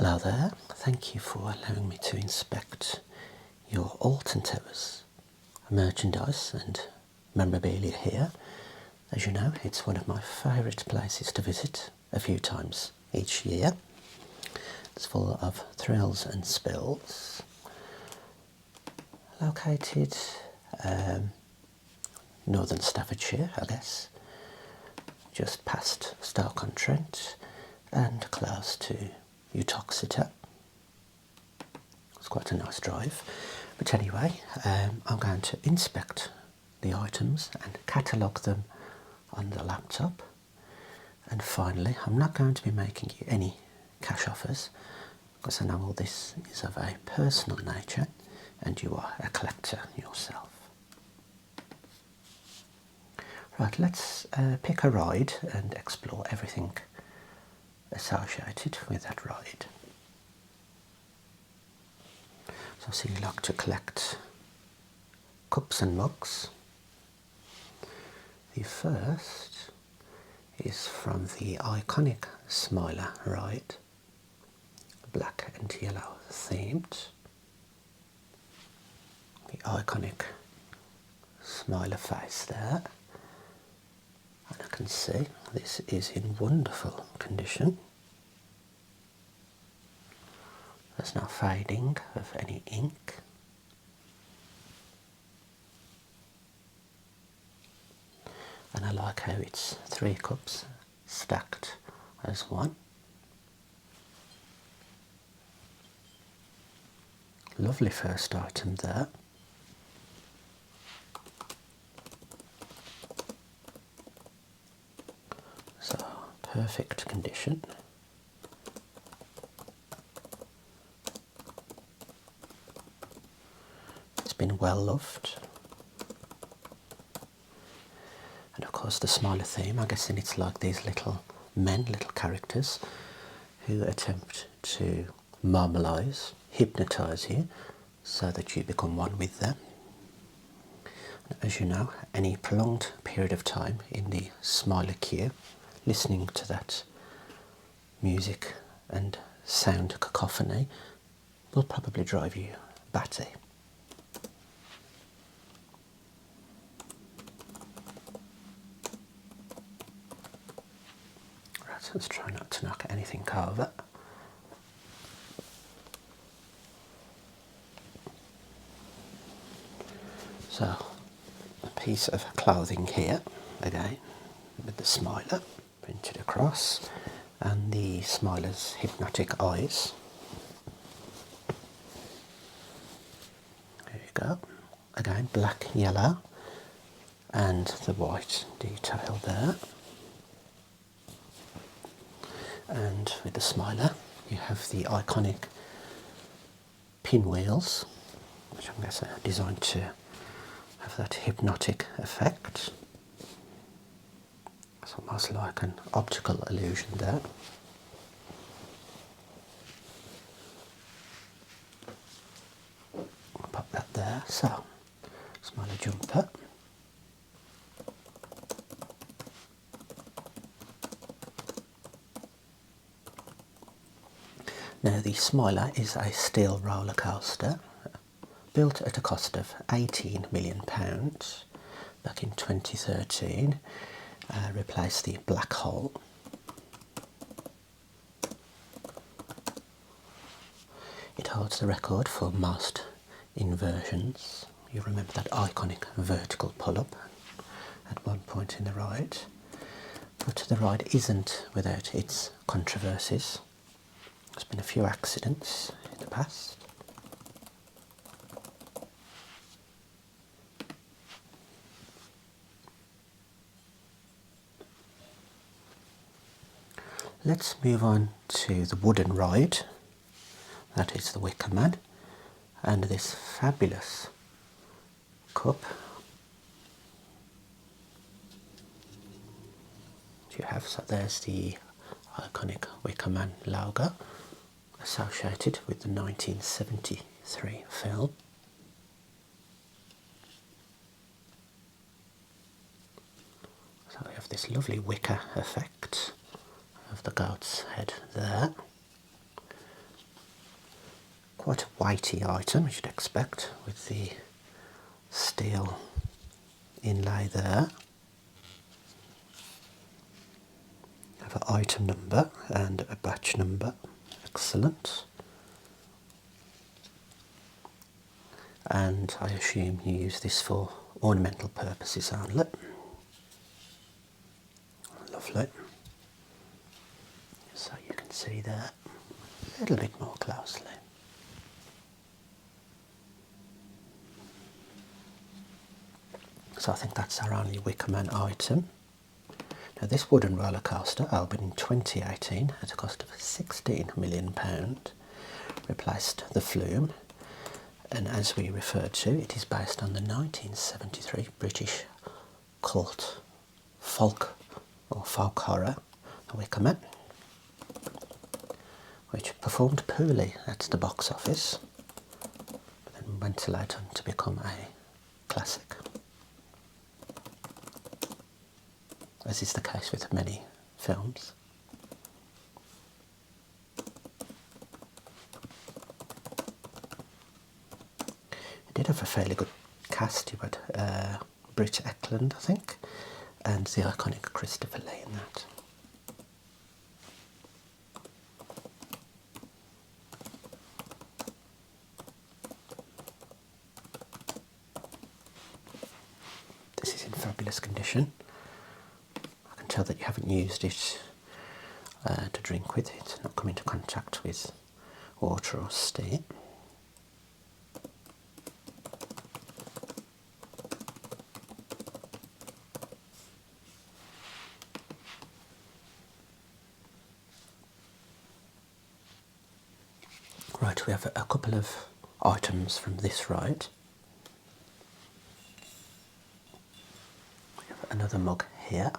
Hello there, thank you for allowing me to inspect your Alton Towers merchandise and memorabilia here. As you know, it's one of my favourite places to visit a few times each year. It's full of thrills and spills. Located northern Staffordshire, I guess, just past Stoke-on-Trent and close to Uttoxeter. It's quite a nice drive. But anyway, I'm going to inspect the items and catalogue them on the laptop. And finally, I'm not going to be making you any cash offers because I know all this is of a personal nature and you are a collector yourself. Right, let's pick a ride and explore everything associated with that ride. So I see you like to collect cups and mugs. The first is from the iconic Smiler ride, black and yellow themed. The iconic Smiler face there. And I can see this is in wonderful condition. There's no fading of any ink. And I like how it's 3 cups stacked as one. Lovely first item there. So, perfect condition. It's been well loved. And of course the Smiler theme, I'm guessing it's like these little men, little characters who attempt to marmalise, hypnotise you so that you become one with them. As you know, any prolonged period of time in the Smiler queue, listening to that music and sound cacophony will probably drive you batty. Right, let's try not to knock anything over. So, a piece of clothing here, again, with the Smiler printed across, and the Smiler's hypnotic eyes. There you go. Again, black, yellow, and the white detail there. And with the Smiler, you have the iconic pinwheels, which I'm guessing are designed to have that hypnotic effect. It's almost like an optical illusion there. I'll pop that there. So, Smiler jumper. Now the Smiler is a steel roller coaster built at a cost of £18 million back in 2013. Replaced the Black Hole. It holds the record for most inversions. You remember that iconic vertical pull-up at one point in the ride. But the ride isn't without its controversies. There's been a few accidents in the past. Let's move on to the wooden ride. That is the Wickerman, and this fabulous cup you have. So there's the iconic Wickerman logo associated with the 1973 film. So we have this lovely wicker effect of the goat's head there. quite a weighty item, as you'd expect, with the steel inlay there. Have an item number and a batch number. Excellent. And I assume you use this for ornamental purposes only. Lovely. So you can see there a little bit more closely. So I think that's our only Wickerman item. Now this wooden roller coaster opened in 2018 at a cost of £16 million, replaced the Flume, and as we referred to, it is based on the 1973 British cult folk horror, The Wickerman, which performed poorly at the box office, but then went later on to become a classic, as is the case with many films. It did have a fairly good cast. You had Britt Ekland, I think, and the iconic Christopher Lee in that. This is in fabulous condition. I can tell that you haven't used it to drink with. It's not come into contact with water or steam. Right, we have a couple of items from this ride. We have another mug here.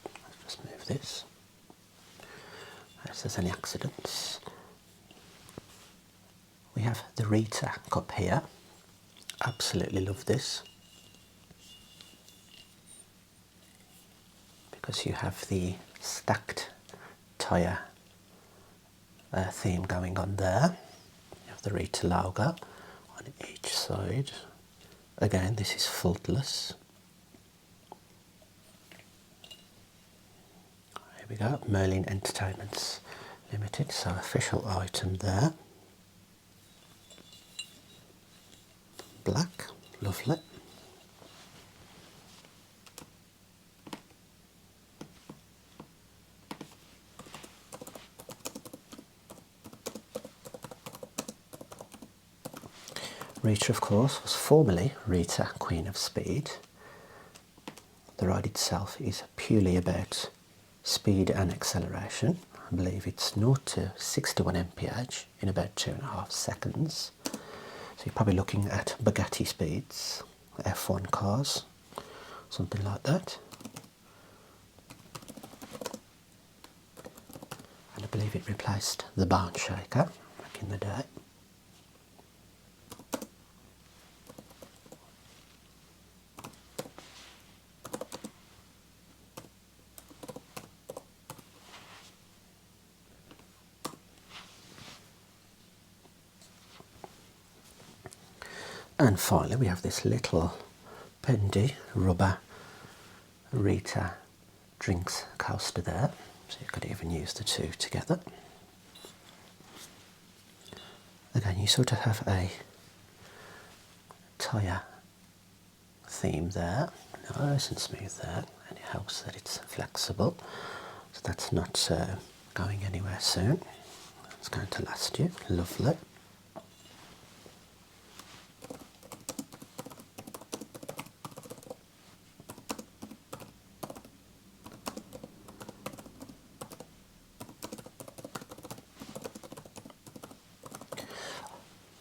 Let's just move this. If there's any accidents. We have the Rita cup here. Absolutely love this, because you have the stacked tyre theme going on there. You have the Rita logo on each side. Again, this is faultless. Here we go, Merlin Entertainments Limited, so official item there. Black, lovely. Rita, of course, was formerly Rita, Queen of Speed. The ride itself is purely about speed and acceleration. I believe it's 0 to 61 mph in about 2.5 seconds. So you're probably looking at Bugatti speeds, F1 cars, something like that. And I believe it replaced the Bone Shaker back in the day. And finally we have this little bendy rubber Rita drinks coaster there, so you could even use the two together. Again, you sort of have a tyre theme there, nice and smooth there, and it helps that it's flexible, so that's not going anywhere soon. It's going to last you, lovely.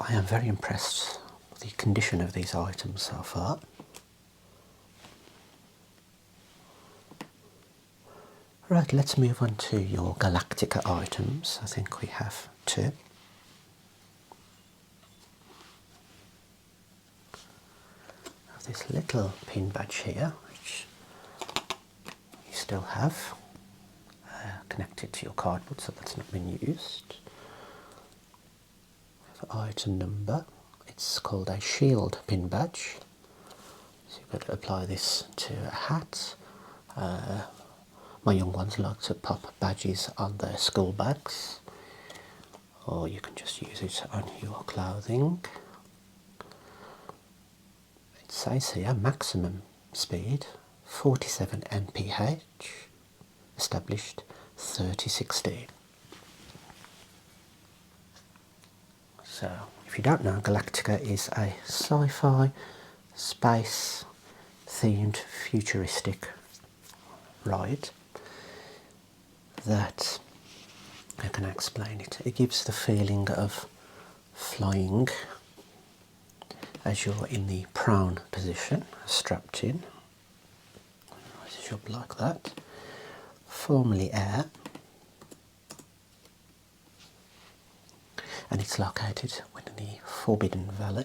I am very impressed with the condition of these items so far. Right, let's move on to your Galactica items. I think we have two. I have this little pin badge here, which you still have connected to your cardboard, so that's not been used. item number. It's called a shield pin badge. So you've got to apply this to a hat. My young ones like to pop badges on their school bags, or you can just use it on your clothing. It says here maximum speed 47 mph, established 3016. So if you don't know, Galactica is a sci-fi space themed futuristic ride that, how can I explain it? It gives the feeling of flying as you're in the prone position, strapped in. Rise you up like that. Formerly air. And it's located within the Forbidden Valley.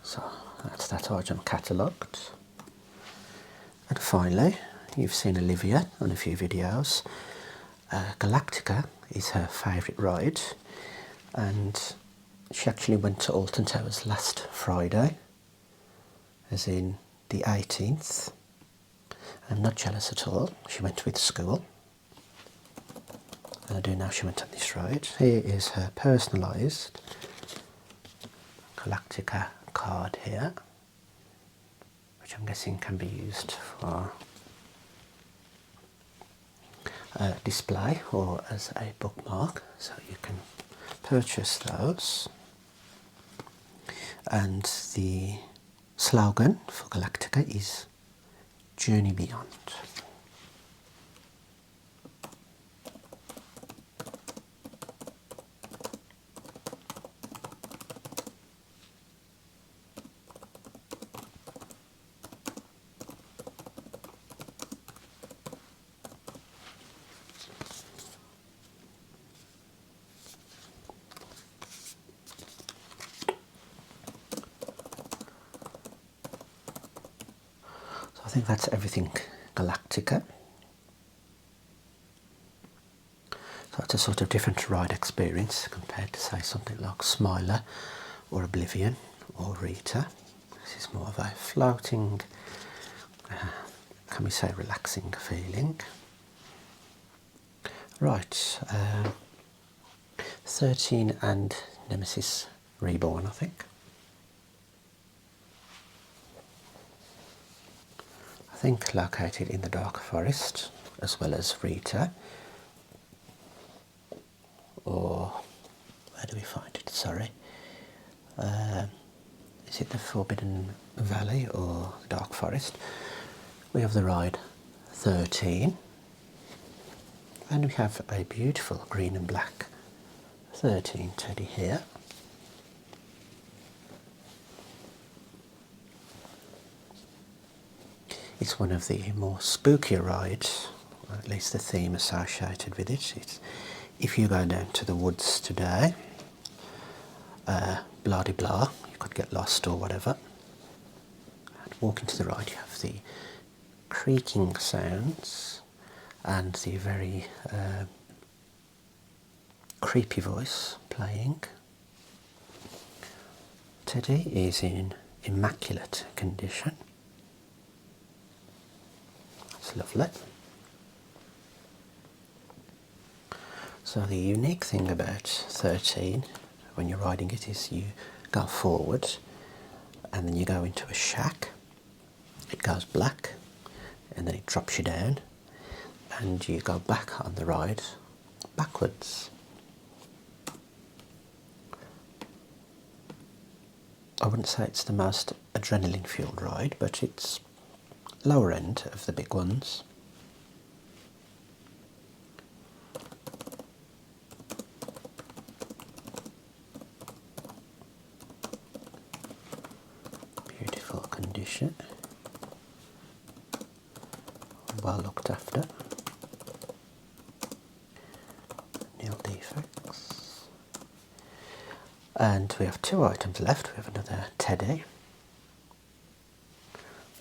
So that's that item catalogued. And finally, you've seen Olivia on a few videos. Galactica is her favourite ride, and she actually went to Alton Towers last Friday, as in the 18th. I'm not jealous at all. She went with school. And I do know she went on this ride. Here is her personalised Galactica card here, which I'm guessing can be used for display or as a bookmark, so you can purchase those. And the slogan for Galactica is Journey Beyond. I think that's everything Galactica. So it's a sort of different ride experience compared to, say, something like Smiler or Oblivion or Rita. This is more of a floating, can we say relaxing feeling. Right, 13 and Nemesis Reborn, I think. I think located in the Dark Forest, as well as Rita, or where do we find it? Sorry, is it the Forbidden Valley or the Dark Forest? We have the ride 13, and we have a beautiful green and black 13 teddy here. It's one of the more spookier rides, or at least the theme associated with it. It's, if you go down to the woods today, blah de blah, you could get lost or whatever. And walk into the ride, you have the creaking sounds and the very creepy voice playing. Teddy is in immaculate condition. It's lovely. So the unique thing about 13 when you're riding it is you go forward and then you go into a shack. It goes black and then it drops you down and you go back on the ride backwards. I wouldn't say it's the most adrenaline fueled ride, but it's lower end of the big ones. Beautiful condition, well looked after, nil defects. And we have 2 items left. We have another teddy.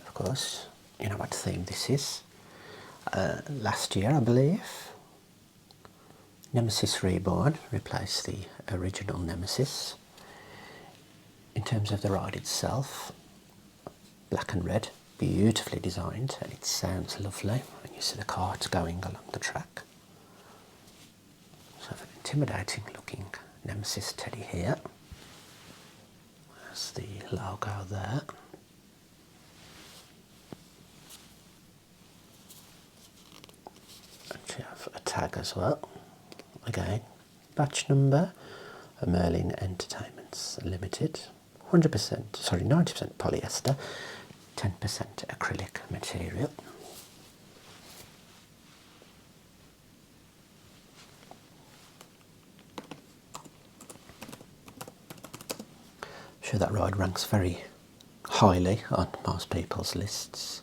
Of course, you know what theme this is. Last year, I believe, Nemesis Reborn replaced the original Nemesis. In terms of the ride itself, black and red, beautifully designed, and it sounds lovely when you see the cart going along the track. So an intimidating looking Nemesis teddy here. There's the logo there. And you have a tag as well. Again, batch number, Merlin Entertainments Limited. 90% polyester, 10% acrylic material. I'm sure that ride ranks very highly on most people's lists.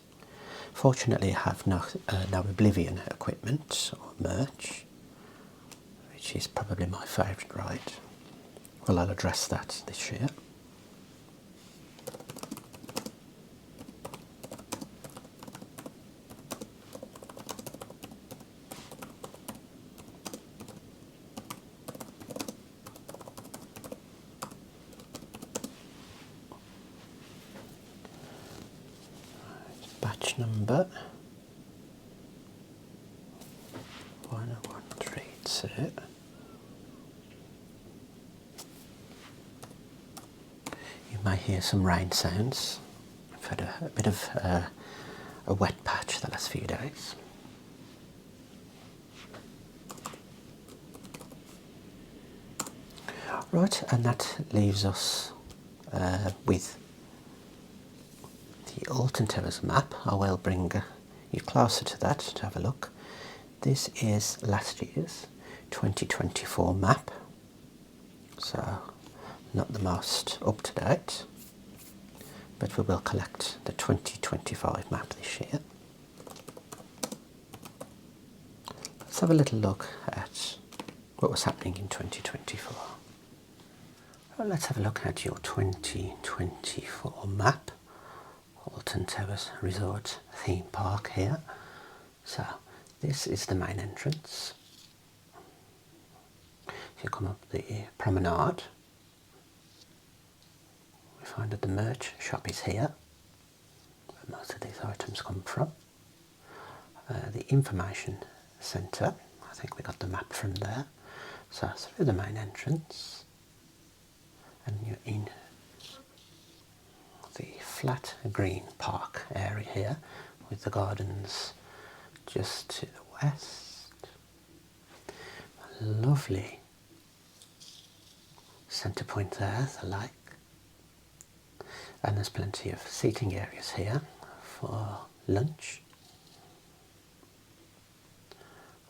Fortunately, I have no Oblivion equipment or merch, which is probably my favourite ride. Well, I'll address that this year. Batch number 10132. You may hear some rain sounds. I've had a bit of a wet patch the last few days. Right, and that leaves us with the Alton Towers map. I will bring you closer to that to have a look. This is last year's 2024 map, so not the most up to date, but we will collect the 2025 map this year. Let's have a little look at what was happening in 2024. Well, let's have a look at your 2024 map. Alton Towers Resort Theme Park here. So this is the main entrance. If you come up the promenade, we find that the merch shop is here, where most of these items come from. The information centre, I think we got the map from there. So through the main entrance, and you're in the flat green park area here, with the gardens just to the west. A lovely centre point there, the lake. And there's plenty of seating areas here for lunch.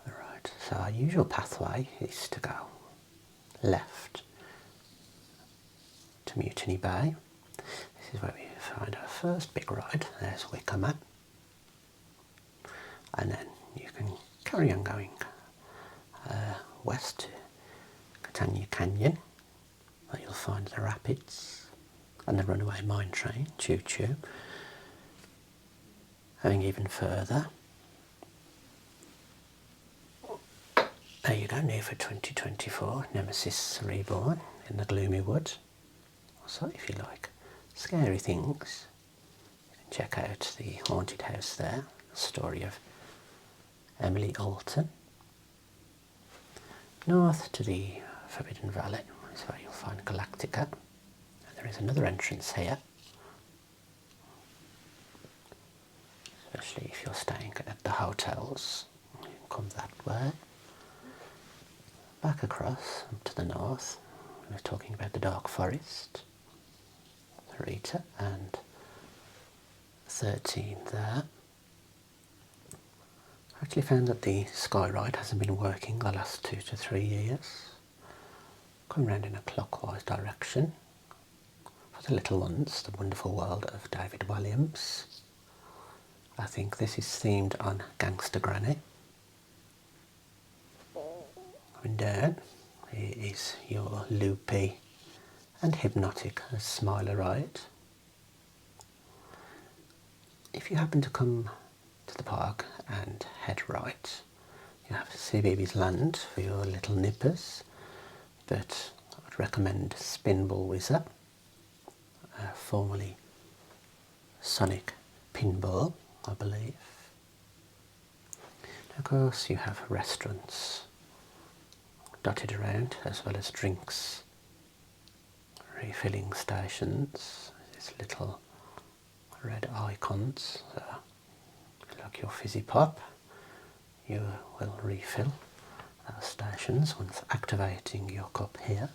Right, so our usual pathway is to go left to Mutiny Bay. This is where we find our first big ride. There's Wickerman. And then you can carry on going west to Catania Canyon, where you'll find the rapids and the runaway mine train, Choo Choo. Going even further, there you go, new for 2024, Nemesis Reborn in the Gloomy Wood. So if you like scary things, you can check out the haunted house there, the story of Emily Alton. North to the Forbidden Valley is where you'll find Galactica. And there is another entrance here, especially if you're staying at the hotels. You can come that way. Back across up to the north, we were talking about the Dark Forest, Rita and 13 there. I actually found that the Sky Ride hasn't been working the last 2 to 3 years. Going round in a clockwise direction. For the little ones, The Wonderful World of David Williams. I think this is themed on Gangster Granny. Going down, here is your loopy and Hypnotic as Smiler Ride. If you happen to come to the park and head right, you have CBeebies Land for your little nippers, but I would recommend Spinball Whizzer, formerly Sonic Pinball, I believe. Of course, you have restaurants dotted around, as well as drinks, refilling stations, these little red icons. Like your fizzy pop, you will refill those stations once activating your cup here.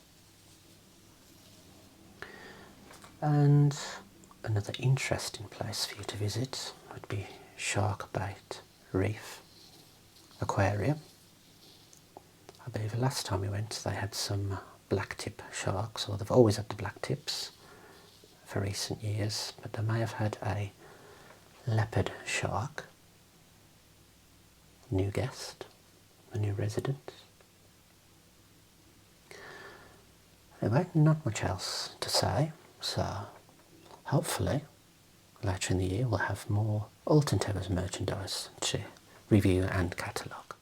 And another interesting place for you to visit would be Sharkbait Reef Aquarium. I believe the last time we went they had some blacktip sharks, or they've always had the blacktips for recent years, but they may have had a leopard shark. New guest, a new resident. Anyway, not much else to say, so hopefully later in the year we'll have more Alton Towers merchandise to review and catalogue.